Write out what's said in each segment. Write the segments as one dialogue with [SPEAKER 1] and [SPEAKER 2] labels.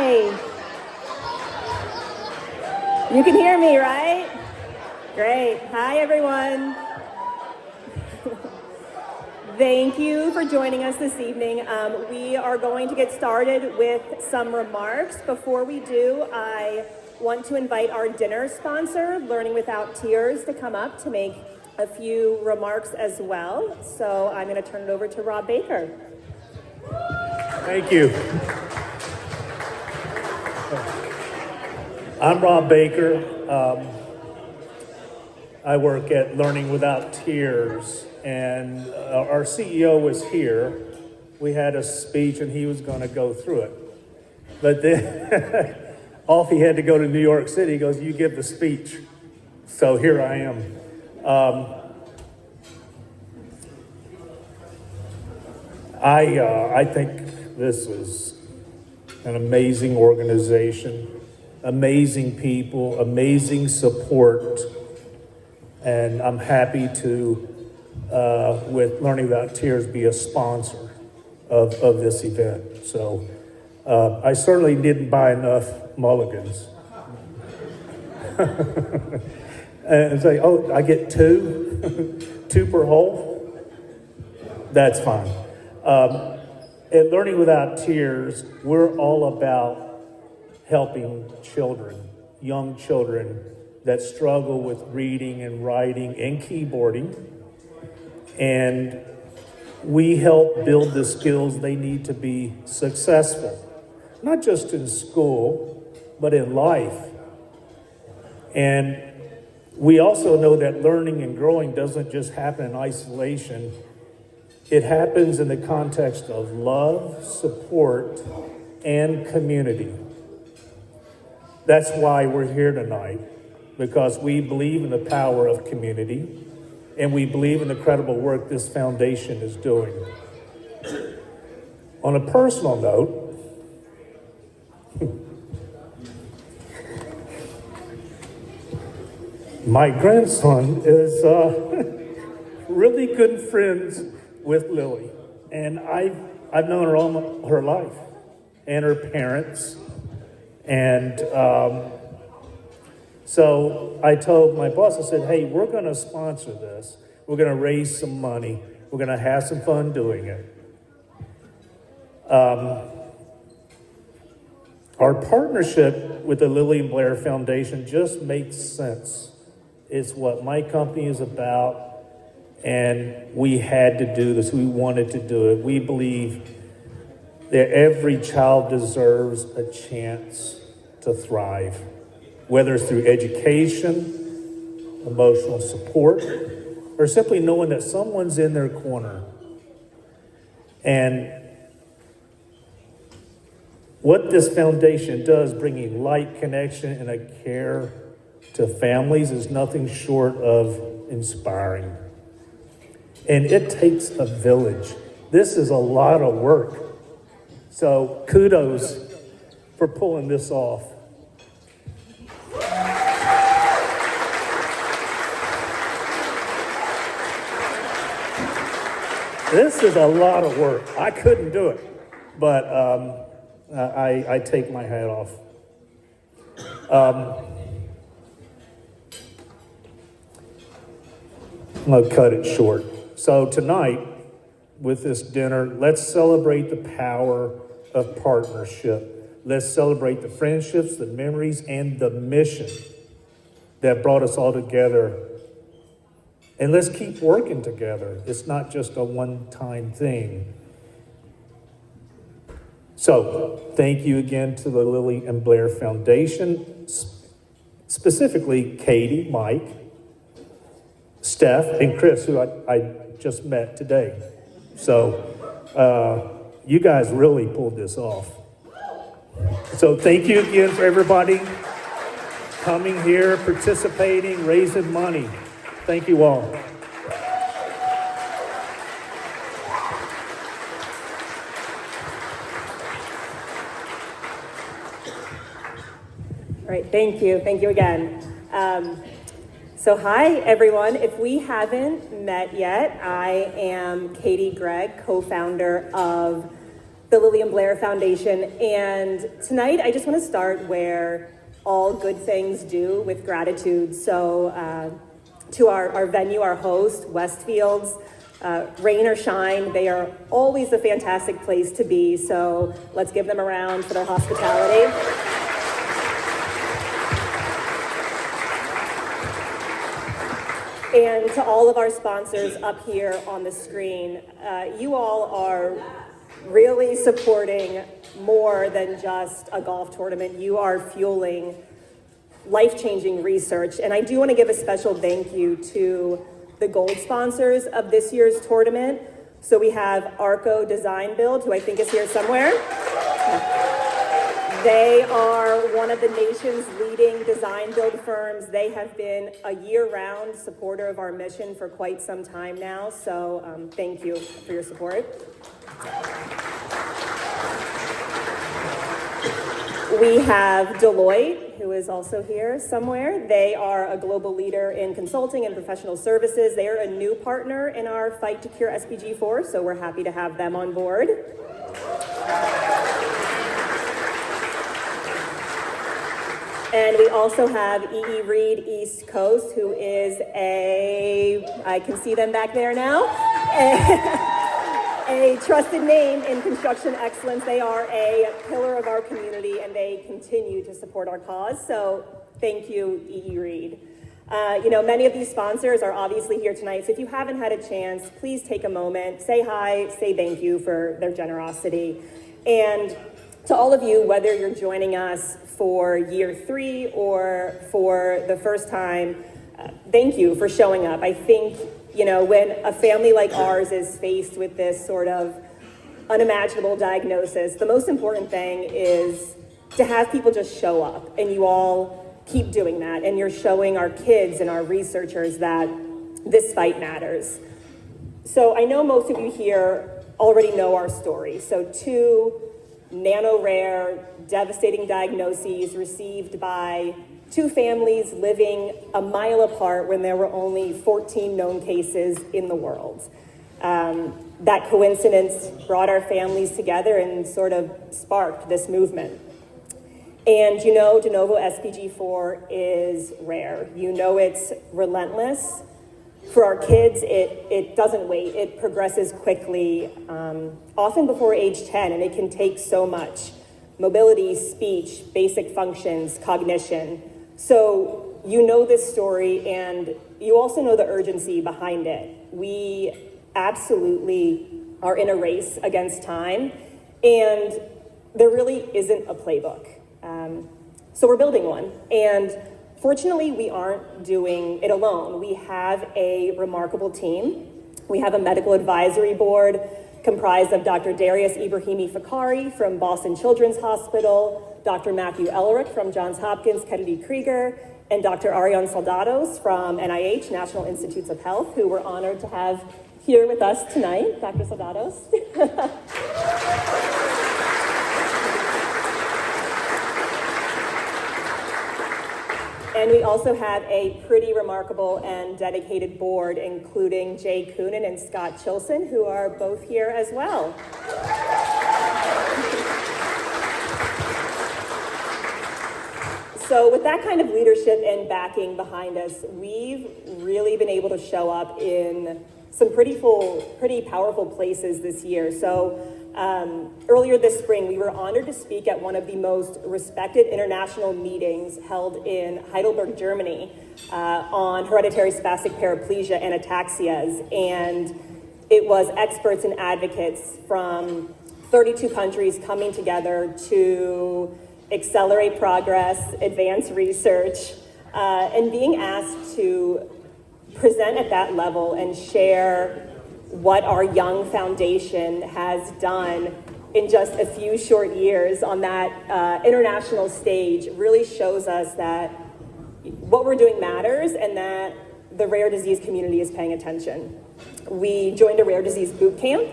[SPEAKER 1] Hi. You can hear me, right? Great. Hi, everyone. Thank you for joining us this evening. We are going to get started with some remarks. Before we do, I want to invite our dinner sponsor, Learning Without Tears, to come up to make a few remarks as well. So I'm going to turn it over to Rob Baker.
[SPEAKER 2] Thank you. I'm Rob Baker. I work at Learning Without Tears, and our CEO was here. We had a speech, and he was going to go through it. But then, off he had to go to New York City. He goes, "You give the speech." So here I am. I think this is an amazing organization, amazing people, amazing support, and I'm happy to, with Learning Without Tears, be a sponsor of this event. So I certainly didn't buy enough mulligans. And it's like, oh, I get two, two per hole? That's fine. At Learning Without Tears, we're all about helping children, young children that struggle with reading and writing and keyboarding. And we help build the skills they need to be successful, not just in school, but in life. And we also know that learning and growing doesn't just happen in isolation. It happens in the context of love, support, and community. That's why we're here tonight, because we believe in the power of community, and we believe in the incredible work this foundation is doing. On a personal note, my grandson is really good friends with Lilly, and I've known her all her life, and her parents, and so I told my boss, I said, "Hey, we're going to sponsor this. We're going to raise some money. We're going to have some fun doing it." Our partnership with the Lilly and Blair Foundation just makes sense. It's what my company is about. And we had to do this. We wanted to do it. We believe that every child deserves a chance to thrive, whether it's through education, emotional support, or simply knowing that someone's in their corner. And what this foundation does, bringing light, connection, and a care to families, is nothing short of inspiring. And it takes a village. This is a lot of work. So kudos for pulling this off. This is a lot of work. I couldn't do it, but I take my hat off. I'm gonna cut it short. So tonight, with this dinner, let's celebrate the power of partnership. Let's celebrate the friendships, the memories, and the mission that brought us all together. And let's keep working together. It's not just a one-time thing. So, thank you again to the Lilly and Blair Foundation, specifically Katie, Mike, Steph, and Chris, who I just met today. So you guys really pulled this off. So thank you again for everybody coming here, participating, raising money. Thank you all.
[SPEAKER 1] All right, thank you. Thank you again. So hi, everyone. If we haven't met yet, I am Katie Gregg, co-founder of the Lilly and Blair Foundation. And tonight, I just want to start where all good things do, with gratitude. So to our venue, our host, Westfields, rain or shine, they are always a fantastic place to be. So let's give them a round for their hospitality. And to all of our sponsors up here on the screen, you all are really supporting more than just a golf tournament. You are fueling life-changing research. And I do want to give a special thank you to the gold sponsors of this year's tournament. So we have Arco Design Build, who I think is here somewhere. They are one of the nation's leading design build firms. They have been a year-round supporter of our mission for quite some time now. So thank you for your support. We have Deloitte, who is also here somewhere. They are a global leader in consulting and professional services. They are a new partner in our fight to cure SPG4, so we're happy to have them on board. And we also have E.E. Reed East Coast, who is I can see them back there now, a trusted name in construction excellence. They are a pillar of our community, and they continue to support our cause. So thank you, E.E. Reed. Many of these sponsors are obviously here tonight, so if you haven't had a chance, please take a moment, say hi, say thank you for their generosity. And to all of you, whether you're joining us for year 3 or for the first time, thank you for showing up. I think, when a family like ours is faced with this sort of unimaginable diagnosis, the most important thing is to have people just show up, and you all keep doing that, and you're showing our kids and our researchers that this fight matters. So I know most of you here already know our story. So 2 nano-rare, devastating diagnoses received by 2 families living a mile apart when there were only 14 known cases in the world. That coincidence brought our families together and sort of sparked this movement. And de novo SPG4 is rare. It's relentless. For our kids, it doesn't wait. It progresses quickly, often before age 10, and it can take so much. Mobility, speech, basic functions, cognition. So you know this story, and you also know the urgency behind it. We absolutely are in a race against time, and there really isn't a playbook. So we're building one, and fortunately, we aren't doing it alone. We have a remarkable team. We have a medical advisory board comprised of Dr. Darius Ibrahimi Fakari from Boston Children's Hospital, Dr. Matthew Ellerick from Johns Hopkins Kennedy Krieger, and Dr. Ariane Soldados from NIH, National Institutes of Health, who we're honored to have here with us tonight. Dr. Soldados. And we also have a pretty remarkable and dedicated board, including Jay Coonan and Scott Chilson, who are both here as well. So with that kind of leadership and backing behind us, we've really been able to show up in some pretty powerful places this year. So earlier this spring, we were honored to speak at one of the most respected international meetings held in Heidelberg, Germany, on hereditary spastic paraplegia and ataxias. And it was experts and advocates from 32 countries coming together to accelerate progress, advance research, and being asked to present at that level and share what our young foundation has done in just a few short years on that international stage really shows us that what we're doing matters and that the rare disease community is paying attention. We joined a rare disease boot camp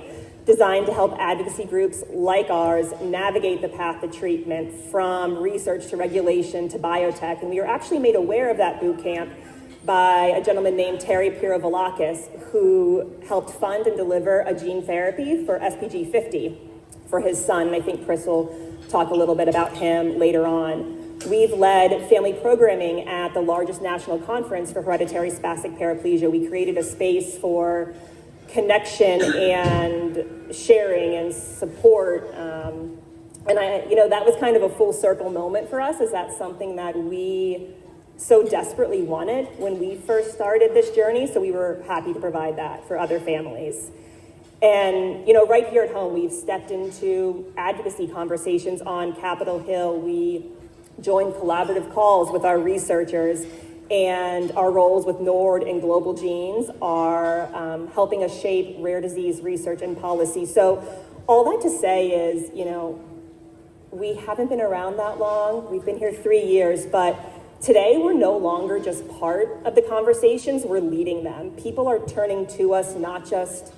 [SPEAKER 1] designed to help advocacy groups like ours navigate the path to treatment from research to regulation to biotech. And we were actually made aware of that boot camp by a gentleman named Terry Piravalakis, who helped fund and deliver a gene therapy for SPG50 for his son. And I think Chris will talk a little bit about him later on. We've led family programming at the largest national conference for hereditary spastic paraplegia. We created a space for connection and sharing and support. And that was kind of a full circle moment for us. Is that something that we so desperately wanted when we first started this journey? So we were happy to provide that for other families. And, right here at home, we've stepped into advocacy conversations on Capitol Hill. We joined collaborative calls with our researchers, and our roles with NORD and Global Genes are helping us shape rare disease research and policy. So all that to say is, we haven't been around that long. We've been here 3 years, but today we're no longer just part of the conversations, we're leading them. People are turning to us not just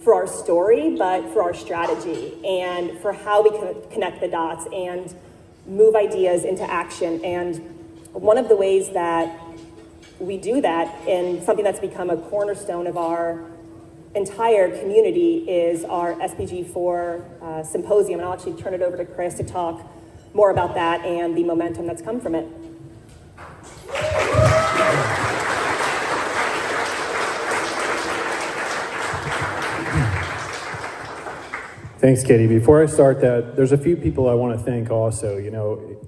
[SPEAKER 1] for our story, but for our strategy and for how we can connect the dots and move ideas into action. And one of the ways that we do that, and something that's become a cornerstone of our entire community, is our SPG4 symposium. And I'll actually turn it over to Chris to talk more about that and the momentum that's come from it.
[SPEAKER 3] Thanks, Katie. Before I start that, there's a few people I want to thank also.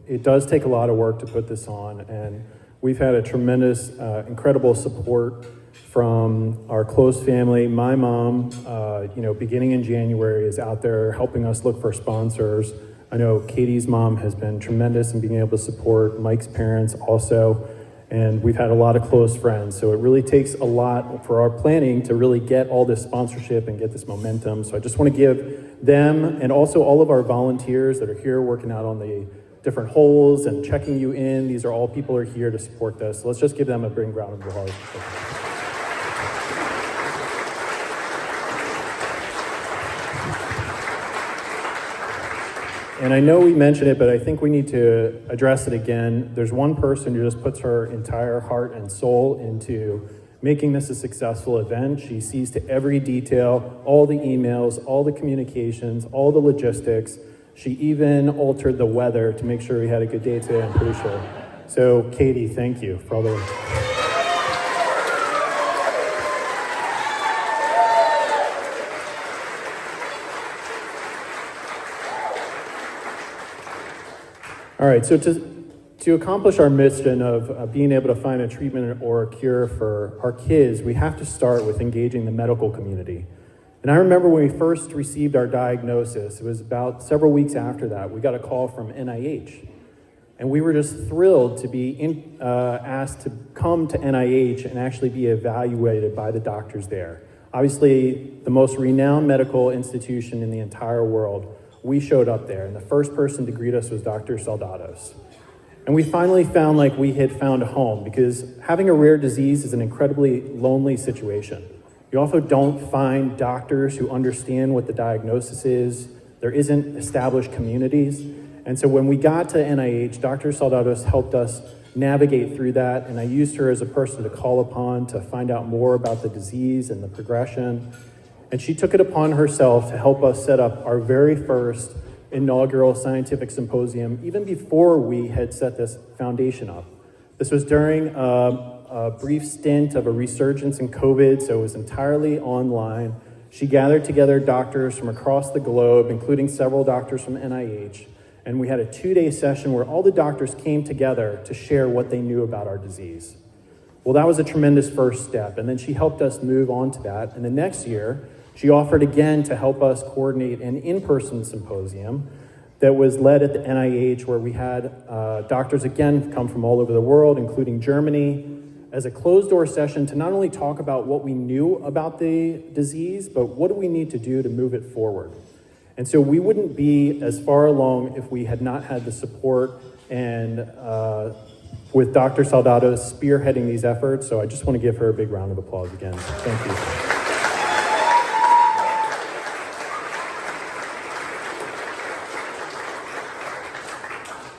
[SPEAKER 3] It does take a lot of work to put this on, and we've had a tremendous, incredible support from our close family. My mom, beginning in January, is out there helping us look for sponsors. I know Katie's mom has been tremendous in being able to support, Mike's parents also, and we've had a lot of close friends. So it really takes a lot for our planning to really get all this sponsorship and get this momentum. So I just want to give them, and also all of our volunteers that are here working out on the different holes and checking you in. These are all people who are here to support this. So let's just give them a big round of applause. And I know we mentioned it, but I think we need to address it again. There's one person who just puts her entire heart and soul into making this a successful event. She sees to every detail, all the emails, all the communications, all the logistics. She even altered the weather to make sure we had a good day today, I'm pretty sure. So Katie, thank you for all the... All right, so to accomplish our mission of being able to find a treatment or a cure for our kids, we have to start with engaging the medical community. And I remember when we first received our diagnosis, it was about several weeks after that, we got a call from NIH. And we were just thrilled to be asked to come to NIH and actually be evaluated by the doctors there. Obviously, the most renowned medical institution in the entire world. We showed up there, and the first person to greet us was Dr. Soldados. And we finally found like we had found a home, because having a rare disease is an incredibly lonely situation. You also don't find doctors who understand what the diagnosis is. There isn't established communities. And so when we got to NIH, Dr. Soldados helped us navigate through that, and I used her as a person to call upon to find out more about the disease and the progression. And she took it upon herself to help us set up our very first inaugural scientific symposium, even before we had set this foundation up. This was during a brief stint of a resurgence in COVID, so it was entirely online. She gathered together doctors from across the globe, including several doctors from NIH, and we had a 2-day session where all the doctors came together to share what they knew about our disease. Well, that was a tremendous first step, and then she helped us move on to that. And the next year, she offered again to help us coordinate an in-person symposium that was led at the NIH, where we had doctors again come from all over the world, including Germany, as a closed-door session to not only talk about what we knew about the disease, but what do we need to do to move it forward. And so we wouldn't be as far along if we had not had the support and with Dr. Soldados spearheading these efforts. So I just want to give her a big round of applause again. Thank you.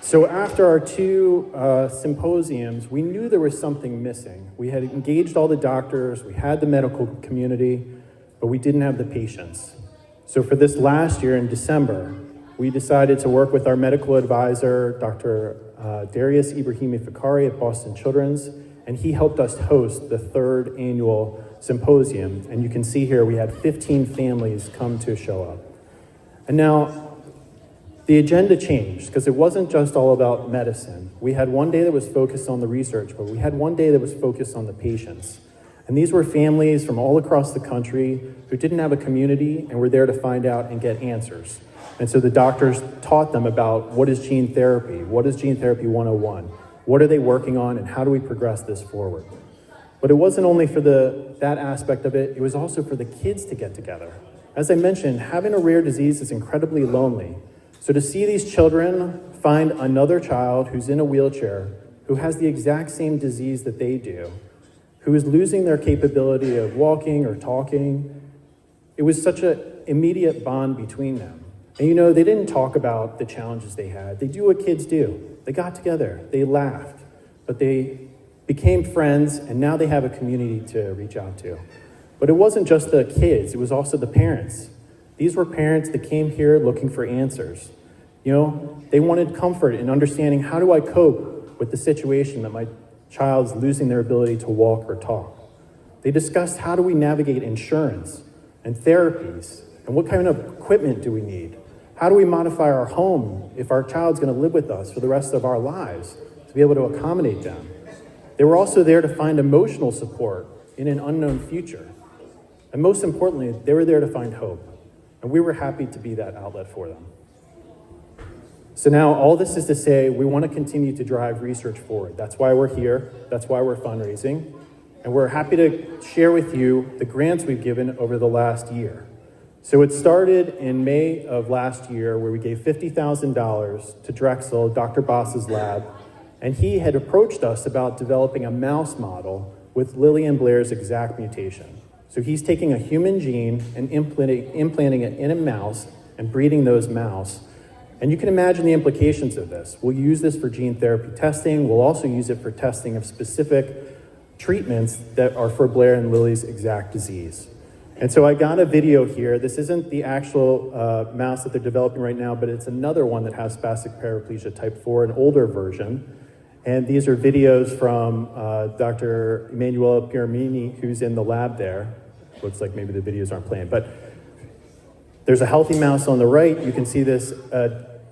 [SPEAKER 3] So after our 2 symposiums, we knew there was something missing. We had engaged all the doctors, we had the medical community, but we didn't have the patients. So for this last year in December, we decided to work with our medical advisor, Dr. Darius Ibrahimi Fikari at Boston Children's, and he helped us host the 3rd annual symposium. And you can see here we had 15 families come to show up. And now, the agenda changed because it wasn't just all about medicine. We had one day that was focused on the research, but we had one day that was focused on the patients. And these were families from all across the country who didn't have a community and were there to find out and get answers. And so the doctors taught them about what is gene therapy, what is gene therapy 101, what are they working on, and how do we progress this forward. But it wasn't only for that aspect of it, it was also for the kids to get together. As I mentioned, having a rare disease is incredibly lonely. So to see these children find another child who's in a wheelchair, who has the exact same disease that they do, who is losing their capability of walking or talking, it was such an immediate bond between them. And you know, they didn't talk about the challenges they had. They do what kids do. They got together, they laughed, but they became friends, and now they have a community to reach out to. But it wasn't just the kids, it was also the parents. These were parents that came here looking for answers. You know, they wanted comfort in understanding, how do I cope with the situation that my child's losing their ability to walk or talk? They discussed, how do we navigate insurance and therapies, and what kind of equipment do we need? How do we modify our home if our child's going to live with us for the rest of our lives to be able to accommodate them? They were also there to find emotional support in an unknown future. And most importantly, they were there to find hope. And we were happy to be that outlet for them. So now all this is to say, we want to continue to drive research forward. That's why we're here. That's why we're fundraising. And we're happy to share with you the grants we've given over the last year. So it started in May of last year, where we gave $50,000 to Drexel, Dr. Boss's lab, and he had approached us about developing a mouse model with Lilly and Blair's exact mutation. So he's taking a human gene and implanting it in a mouse and breeding those mouse. And you can imagine the implications of this. We'll use this for gene therapy testing. We'll also use it for testing of specific treatments that are for Blair and Lilly's exact disease. And so I got a video here. This isn't the actual mouse that they're developing right now, but it's another one that has spastic paraplegia type 4, an older version. And these are videos from Dr. Emanuela Piramini, who's in the lab there. Looks like maybe the videos aren't playing, but there's a healthy mouse on the right. You can see this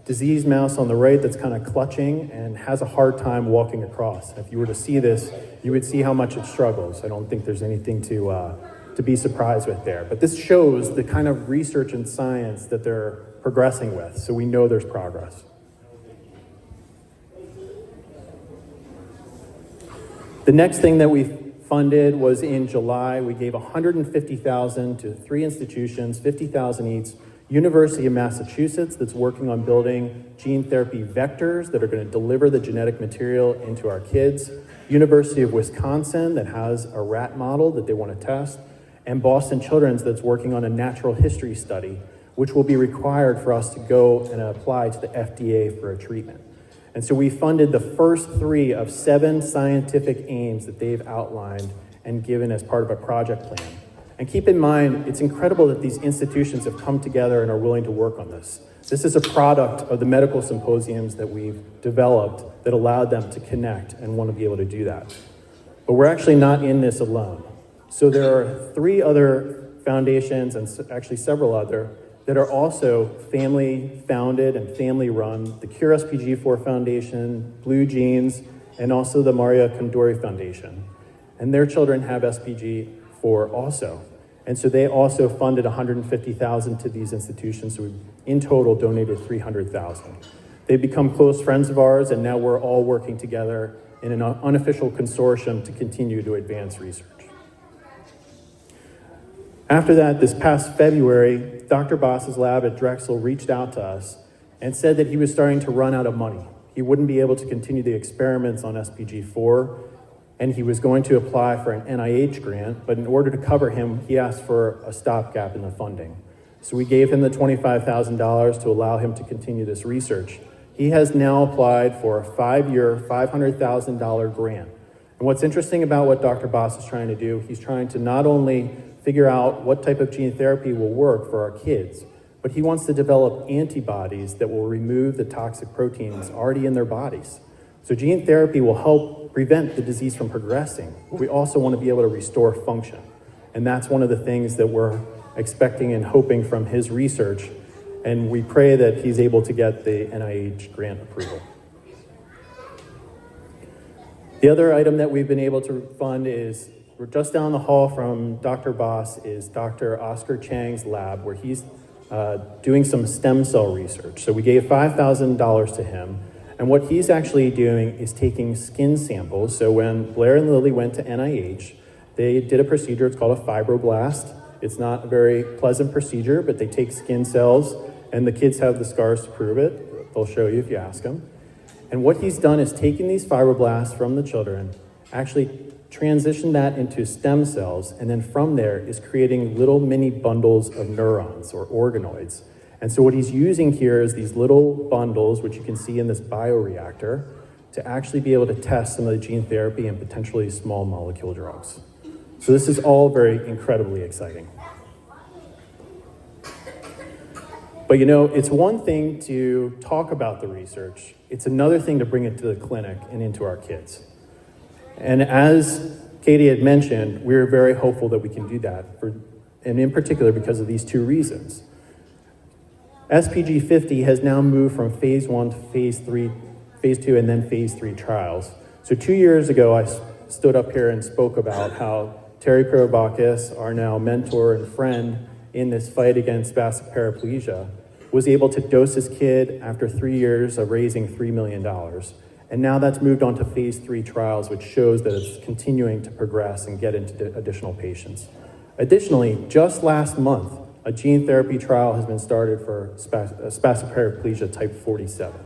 [SPEAKER 3] diseased mouse on the right that's kind of clutching and has a hard time walking across. If you were to see this, you would see how much it struggles. I don't think there's anything to be surprised with there. But this shows the kind of research and science that they're progressing with, so we know there's progress. The next thing that we funded was in July. We gave $150,000 to 3 institutions, $50,000 each. University of Massachusetts, that's working on building gene therapy vectors that are going to deliver the genetic material into our kids. University of Wisconsin, that has a rat model that they want to test. And Boston Children's, that's working on a natural history study, which will be required for us to go and apply to the FDA for a treatment. And so we funded the first 3 of 7 scientific aims that they've outlined and given as part of a project plan. And keep in mind, it's incredible that these institutions have come together and are willing to work on this. This is a product of the medical symposiums that we've developed that allowed them to connect and want to be able to do that. But we're actually not in this alone. So there are 3 other foundations, and actually several other, that are also family-founded and family-run, the Cure SPG4 Foundation, Blue Jeans, and also the Maria Condori Foundation. And their children have SPG4 also. And so they also funded $150,000 to these institutions, so we in total donated $300,000. They've become close friends of ours, and now we're all working together in an unofficial consortium to continue to advance research. After that, this past February, Dr. Boss's lab at Drexel reached out to us and said that he was starting to run out of money. He wouldn't be able to continue the experiments on SPG4, and he was going to apply for an NIH grant, but in order to cover him, he asked for a stopgap in the funding. So we gave him the $25,000 to allow him to continue this research. He has now applied for a 5-year, $500,000 grant. And what's interesting about what Dr. Boss is trying to do, he's trying to not only figure out what type of gene therapy will work for our kids, but he wants to develop antibodies that will remove the toxic proteins already in their bodies. So gene therapy will help prevent the disease from progressing. We also want to be able to restore function. And that's one of the things that we're expecting and hoping from his research. And we pray that he's able to get the NIH grant approval. The other item that we've been able to fund is, we're just down the hall from Dr. Boss is Dr. Oscar Chang's lab, where he's doing some stem cell research. So we gave $5,000 to him. And what he's actually doing is taking skin samples. So when Blair and Lilly went to NIH, they did a procedure, it's called a fibroblast. It's not a very pleasant procedure, but they take skin cells, and the kids have the scars to prove it. They'll show you if you ask them. And what he's done is taken these fibroblasts from the children, actually transitioned that into stem cells, and then from there is creating little mini bundles of neurons or organoids. And so what he's using here is these little bundles, which you can see in this bioreactor, to actually be able to test some of the gene therapy and potentially small molecule drugs. So this is all very incredibly exciting. But you know, it's one thing to talk about the research. It's another thing to bring it to the clinic and into our kids. And as Katie had mentioned, we're very hopeful that we can do that, and in particular because of these two reasons. SPG 50 has now moved from phase 1 to phase 3, phase 2, and then phase 3 trials. So 2 years ago, I stood up here and spoke about how Terry Probakis, our now mentor and friend in this fight against spastic paraplegia, was able to dose his kid after 3 years of raising $3 million. And now that's moved on to phase 3 trials, which shows that it's continuing to progress and get into additional patients. Additionally, just last month, a gene therapy trial has been started for spastic paraplegia type 47.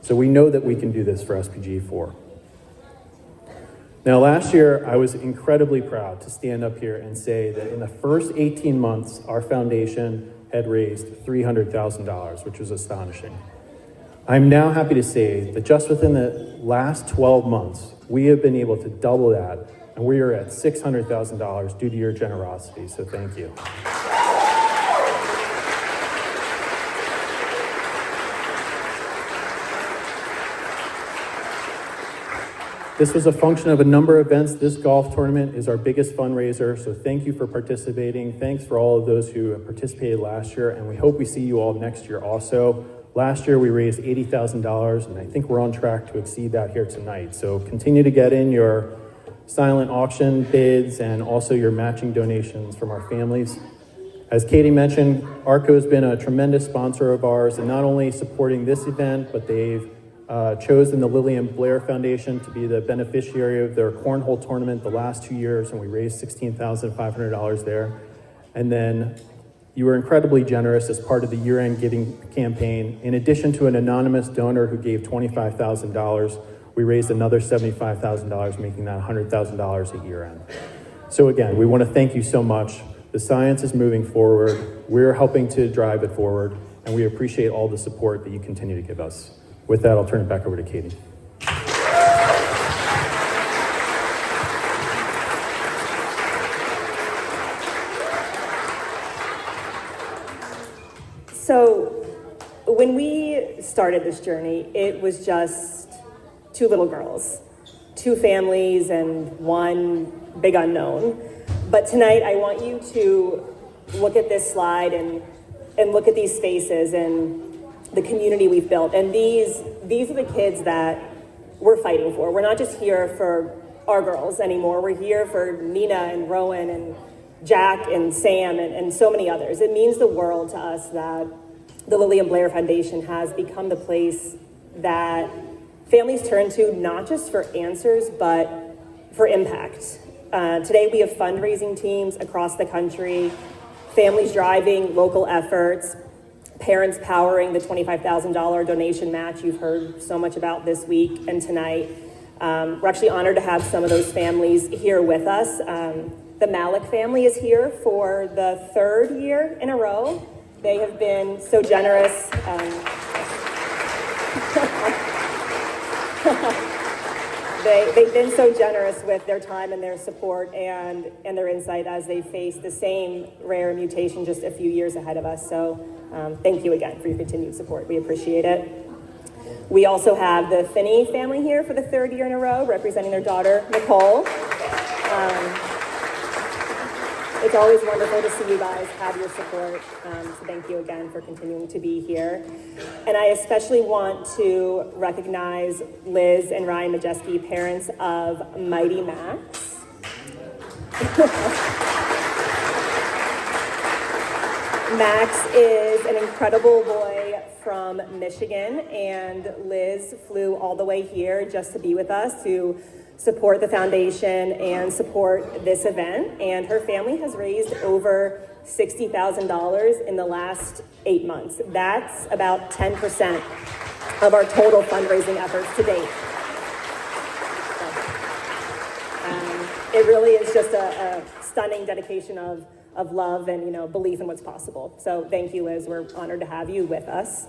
[SPEAKER 3] So we know that we can do this for SPG4. Now, last year, I was incredibly proud to stand up here and say that in the first 18 months, our foundation had raised $300,000, which was astonishing. I'm now happy to say that just within the last 12 months, we have been able to double that, and we are at $600,000 due to your generosity, so thank you. This was a function of a number of events. This golf tournament is our biggest fundraiser, so thank you for participating. Thanks for all of those who participated last year, and we hope we see you all next year also. Last year we raised $80,000, and I think we're on track to exceed that here tonight. So continue to get in your silent auction bids and also your matching donations from our families. As Katie mentioned, ARCO has been a tremendous sponsor of ours, and not only supporting this event, but they've chosen the Lilly and Blair Foundation to be the beneficiary of their cornhole tournament the last 2 years, and we raised $16,500 there. And then you were incredibly generous as part of the year-end giving campaign. In addition to an anonymous donor who gave $25,000, we raised another $75,000, making that $100,000 at year-end. So again, we want to thank you so much. The science is moving forward. We're helping to drive it forward, and we appreciate all the support that you continue to give us. With that, I'll turn it back over to Katie.
[SPEAKER 1] So when we started this journey, it was just 2 little girls, 2 families, and 1 big unknown. But tonight, I want you to look at this slide and look at these faces and the community we've built. And these are the kids that we're fighting for. We're not just here for our girls anymore. We're here for Nina and Rowan and Jack and Sam and so many others. It means the world to us that the Lilly and Blair Foundation has become the place that families turn to, not just for answers, but for impact. Today we have fundraising teams across the country, families driving local efforts, parents powering the $25,000 donation match you've heard so much about this week and tonight. We're actually honored to have some of those families here with us. The Malik family is here for the 3rd year in a row. They have been so generous. They've been so generous with their time and their support and their insight as they face the same rare mutation just a few years ahead of us. So thank you again for your continued support. We appreciate it. We also have the Finney family here for the third year in a row, representing their daughter, Nicole. It's always wonderful to see you guys have your support. So thank you again for continuing to be here. And I especially want to recognize Liz and Ryan Majeski, parents of Mighty Max. Max is an incredible boy from Michigan, and Liz flew all the way here just to be with us to support the foundation and support this event. And her family has raised over $60,000 in the last 8 months. That's about 10% of our total fundraising efforts to date. It really is just a stunning dedication of love and, belief in what's possible. So thank you, Liz. We're honored to have you with us.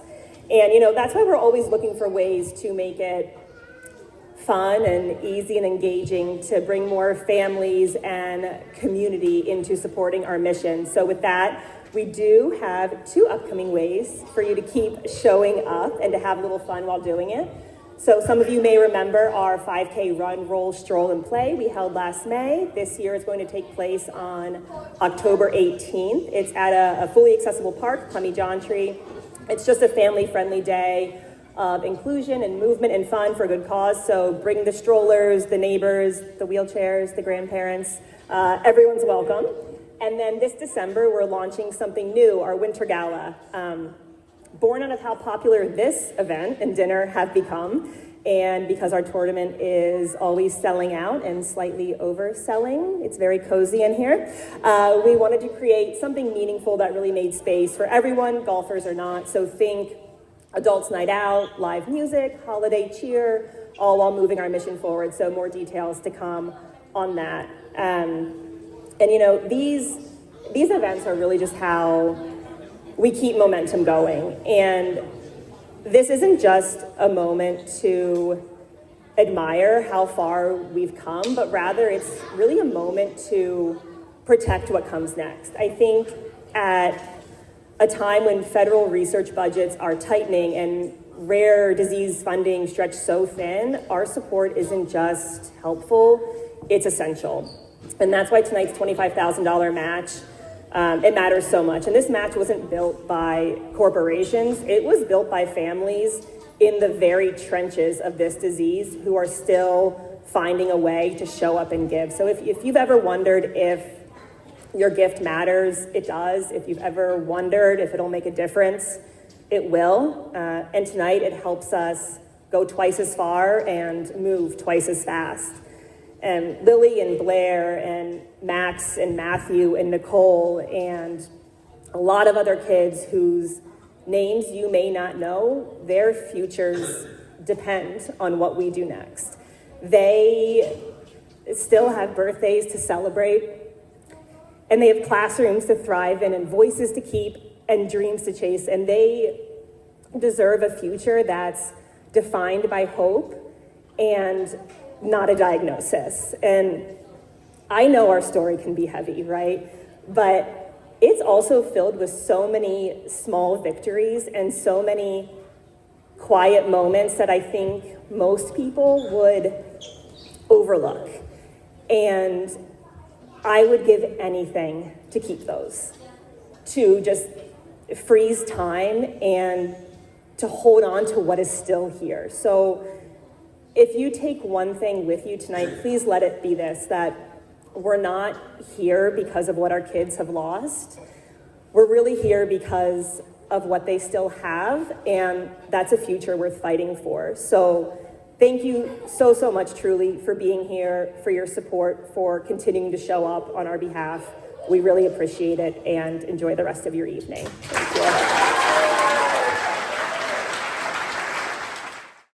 [SPEAKER 1] And, that's why we're always looking for ways to make it fun and easy and engaging to bring more families and community into supporting our mission. So with that, we do have 2 upcoming ways for you to keep showing up and to have a little fun while doing it. So some of you may remember our 5K run, roll, stroll, and play we held last May. This year is going to take place on October 18th. It's at a fully accessible park, Clemmy John Tree. It's just a family-friendly day of inclusion and movement and fun for a good cause. So bring the strollers, the neighbors, the wheelchairs, the grandparents. Everyone's welcome. And then this December, we're launching something new, our Winter Gala. Born out of how popular this event and dinner have become, and because our tournament is always selling out and slightly overselling, it's very cozy in here, we wanted to create something meaningful that really made space for everyone, golfers or not. So think adults night out, live music, holiday cheer, all while moving our mission forward. So more details to come on that. These events are really just how we keep momentum going. And this isn't just a moment to admire how far we've come, but rather it's really a moment to protect what comes next. I think at a time when federal research budgets are tightening and rare disease funding stretched so thin, our support isn't just helpful, it's essential. And that's why tonight's $25,000 match, it matters so much. And this match wasn't built by corporations, it was built by families in the very trenches of this disease who are still finding a way to show up and give. So if you've ever wondered if your gift matters, it does. If you've ever wondered if it'll make a difference, it will. And tonight it helps us go twice as far and move twice as fast. And Lilly and Blair and Max and Matthew and Nicole and a lot of other kids whose names you may not know, their futures depend on what we do next. They still have birthdays to celebrate, and they have classrooms to thrive in and voices to keep and dreams to chase, and they deserve a future that's defined by hope and not a diagnosis. And I know our story can be heavy, right? But it's also filled with so many small victories and so many quiet moments that I think most people would overlook. And I would give anything to keep those, to just freeze time and to hold on to what is still here. So if you take one thing with you tonight, please let it be this, that we're not here because of what our kids have lost. We're really here because of what they still have, and that's a future worth fighting for. So thank you so, so much, truly, for being here, for your support, for continuing to show up on our behalf. We really appreciate it, and enjoy the rest of your evening. Thank you.